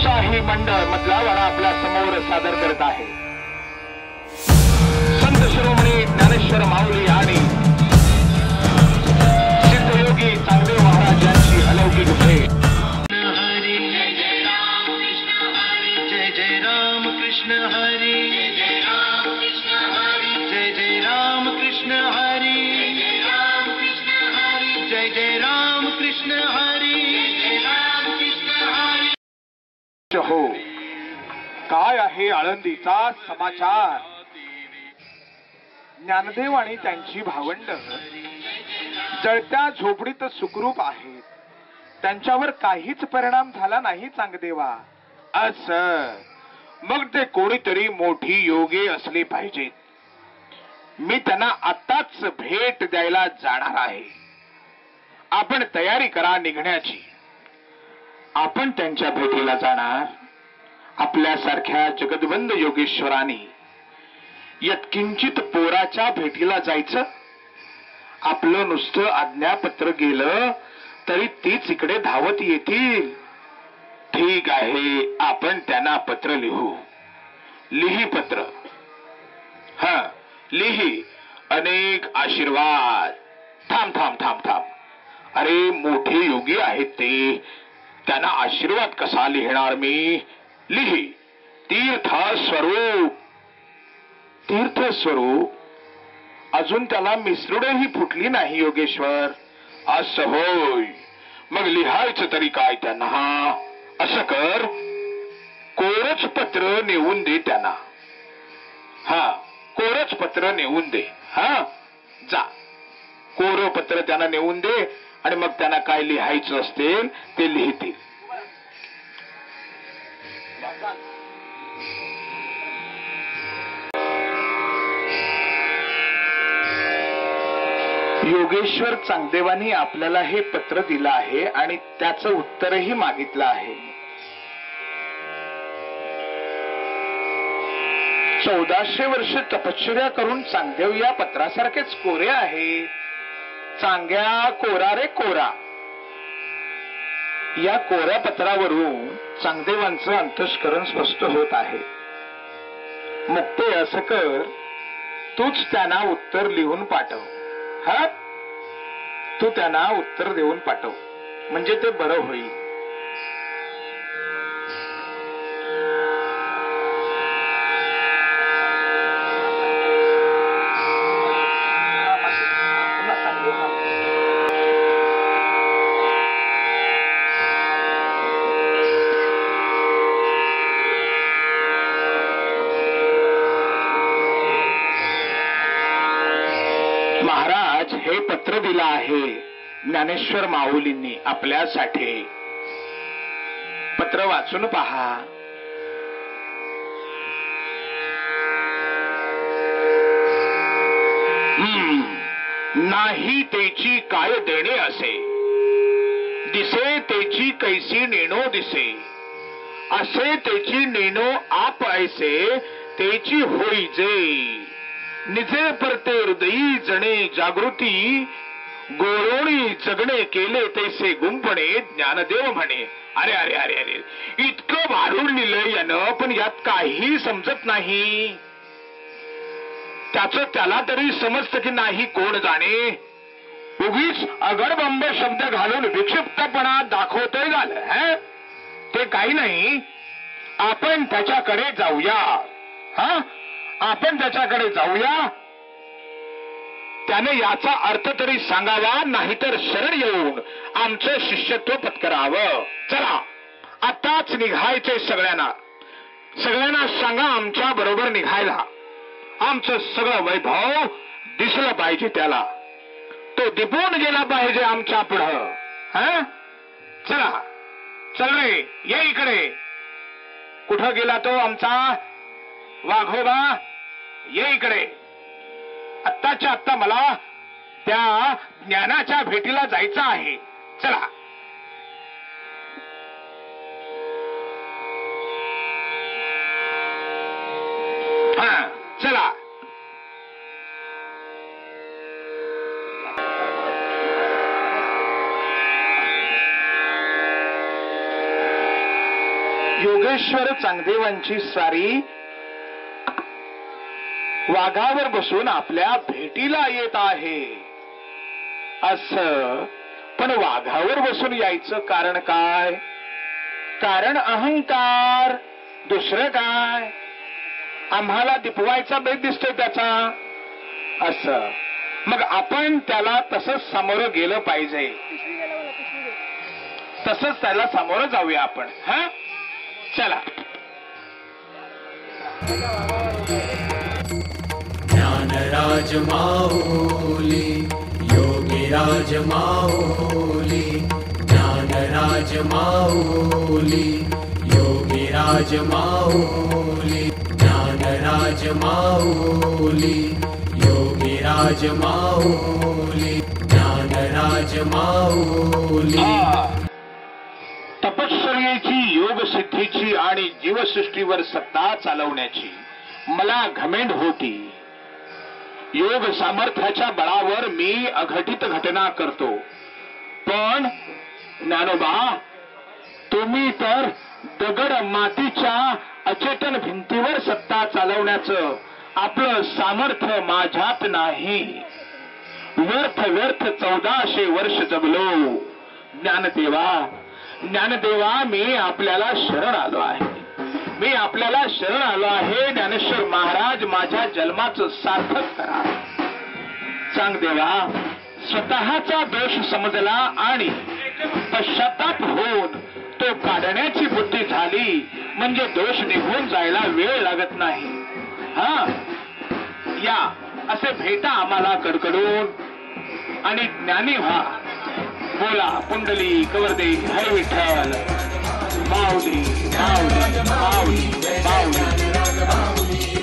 शाही मंडळ मधला वाडा आपल्या समोर सादर करत आहे। संत शिरोमणी ज्ञानेश्वर माऊली आणि सिद्धयोगी चांगदेव महाराज यांची अलौकिक भेट। हरी जय जय राम कृष्ण हरी जय जय राम कृष्ण हरी जय जय राम कृष्ण हरी जय जय राम कृष्ण हरी जय राम कृष्ण हरी जय जय राम कृष्ण हरी जय राम कृष्ण हरी। हो, काय आहे आळंदीचा समाचार? ज्ञानदेव आणि त्यांची भावंड जळत्या झोपडीत सुखरूप आहेत, त्यांच्यावर काहीच परिणाम झाला नाही चांगदेवा। असं मग ते कोणीतरी मोठी योगी असली पाहिजेत। मी त्यांना आताच भेट द्यायला जाणार आहे। आपण तयारी करा निघण्याची। आपण त्यांच्या भेटीला जाणार। आपल्यासारख्या जगदवंद योगेश्वरांनी यत्किंचित पोराच्या भेटीला जायचं? आपलं नुसतं आज्ञापत्र गेलं तरी तीच इकडे धावत येतील। ठीक आहे, आपण त्यांना पत्र लिहू। लिही पत्र। हा लिही। अनेक आशीर्वाद। थांब थांब थांब थांब। अरे मोठे योगी आहेत ते, त्यांना आशीर्वाद कसा लिहिणार मी? लिही तीर्थ स्वरूप। तीर्थ स्वरूप? अजून त्याला मिसरुडेही फुटली नाही योगेश्वर। असं होय, मग लिहायचं तरी काय त्यांना? असं कर, कोरच पत्र नेऊन दे त्यांना। हा कोरच पत्र नेऊन दे। हा जा, कोर पत्र त्यांना नेऊन दे आणि मग त्यांना काय लिहायचं असते ते लिहितील। योगेश्वर चांगदेवांनी आपल्याला हे पत्र दिलं आहे आणि त्याचं उत्तरही मागितलं आहे। 1400 वर्ष तपश्चर्या करून चांगदेव या पत्रासारखेच कोरे आहे। चांग्या कोरा रे कोरा। या कोऱ्या पत्रावरून चांगदेवांचं अंतःकरण स्पष्ट होत आहे। मग ते असं कर, तूच त्यांना उत्तर लिहून पाठव। हा तू त्यांना उत्तर देऊन पाठव, म्हणजे ते बरं होईल। महाराज, हे पत्र दिलं आहे ज्ञानेश्वर माऊलींनी आपल्यासाठी। पत्र वाचून पहा। नाही तेची काय देणे असे, दिसे तेची कैसी नेणो दिसे, असे तेची नेणो आप ऐसे, तेची होई जे। निजे परते हृदयी जणे जागृती, गोळोणी जगणे केले तैसे गुंपणे, ज्ञानदेव म्हणे। अरे अरे अरे अरे, इतकं भारून लिहिलं यानं, पण यात काही समजत नाही। त्याचं त्याला तरी समजतं की नाही कोण जाणे। उगीच अगडबंब शब्द घालून विक्षिप्तपणा दाखवतोय झालं। ते काही नाही, आपण त्याच्याकडे जाऊया। हा आपण त्याच्याकडे जाऊया, त्याने याचा अर्थ तरी सांगावा, नाहीतर शरण येऊन आमचं शिष्यत्व पत्करावं। चला आताच निघायचे सगळ्यांना। सगळ्यांना सांगा आमच्या बरोबर निघायला। आमचं सगळं वैभव दिसलं पाहिजे त्याला, तो दिपून गेला पाहिजे आमच्या पुढं। हा चला, चल रे, ये इकडे। कुठं गेला तो आमचा वाघोबा? ये इकडे। आत्ताच्या आत्ता मला त्या ज्ञानाच्या भेटीला जायचं आहे। चला। हा चला। सिद्धेश्वर चांगदेवांची स्वारी वाघावर बसून आपल्या भेटीला येत आहे असं. पण वाघावर बसून यायचं कारण काय? कारण अहंकार, दुसरं काय? आम्हाला दिपवायचा बेत दिसतोय त्याचा असं. मग आपण त्याला तसंच सामोरं गेलं पाहिजे, तसंच त्याला सामोरं जाऊया आपण. हा चला. ज्ञानराज माऊली योगीराज माऊली, ज्ञानराज माऊली योगीराज माऊली, ज्ञानराज माऊली योगीराज माऊली, ज्ञानराज माऊली. तपश्चर्येची, योग सिद्धीची आणि जीवसृष्टीवर सत्ता चालवण्याची मला घमेंड होती. योग सामर्थ्याच्या बळावर मी अघटित घटना करतो. पण ज्ञानोबा, तुम्ही तर दगड मातीच्या अचेतन भिंतीवर सत्ता चालवण्याचं आपलं सामर्थ्य माझ्यात नाही. व्यर्थ व्यर्थ 1400 वर्ष जगलो. ज्ञानदेवा, ज्ञानदेवा, मी आपल्याला शरण आलो आहे. मी आपल्याला शरण आलो आहे. ज्ञानेश्वर महाराज, माझ्या जन्माचं सार्थक करा. चांगदेवा, स्वतःचा दोष समजला आणि पश्चाताप होऊन तो काढण्याची बुद्धी झाली म्हणजे दोष निघून जायला वेळ लागत नाही. हा या असे भेटा आम्हाला कडकडून आणि ज्ञानी व्हा. बोला पुंडली कवरदे हरी विठ्ठल. माऊली माऊली माऊली माऊली.